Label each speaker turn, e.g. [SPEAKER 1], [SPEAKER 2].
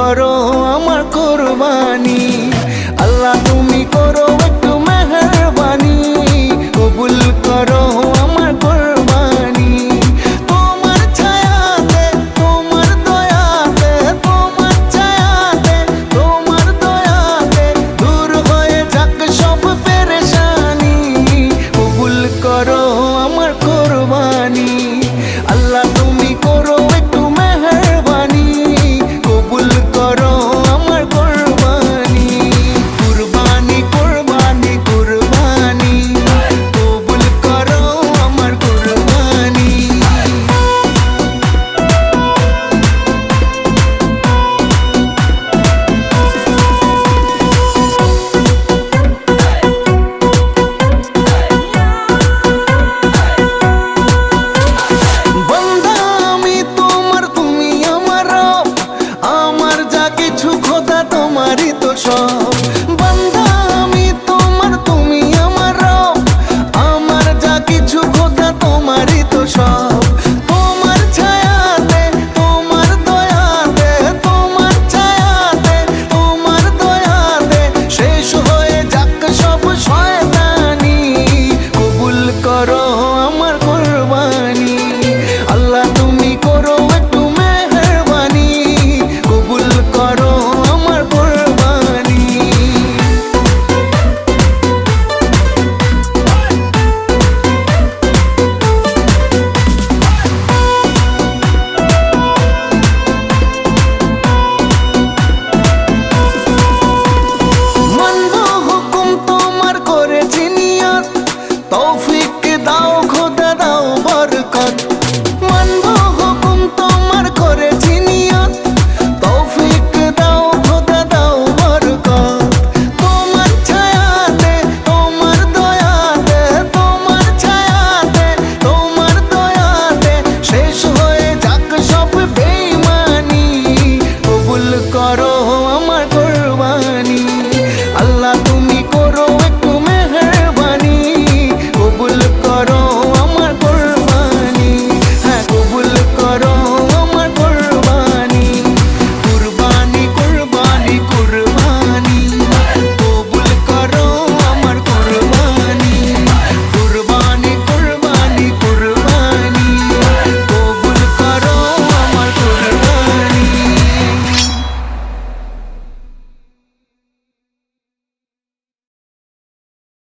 [SPEAKER 1] করো আমার কুরবানি। আল্লাহ তুমি করো একটু মেহেরবানি, কবুল করো আমার কুরবানি। তোমার ছায়াতে, তোমার দয়াতে, তোমার ছায়াতে, তোমার দয়াতে দূর হয়ে যাক সব পেরেশানি, কবুল করো আমার কুরবানি। আল্লাহ তুমি করো একটু মেহেরবানি, কবুল করো আমার কুরবানি। কুরবানি কুরবানি কুরবানি, কবুল করো আমার কুরবানি। বন্ধা আমি তোমার, তুমি আমার রব, আমার যা কিছু খোদা তোমারই তো সব। বন্ধা আমি তোমার, তুমি আমার রব, আমার যা কিছু খোদা তোমারই তো সব। তোমার ছায়াতে, তোমার দয়াতে, তোমার ছায়াতে, তোমার দয়াতে শেষ হয়ে যাক সব শয়তানি, কবুল করো আমার কুরবানি। আল্লাহ তুমি করো একটু মেহেরবানি, কবুল করো আমার কুরবানি। মানবো হুকুম তোমার করেছি নিয়ত, তৌফিক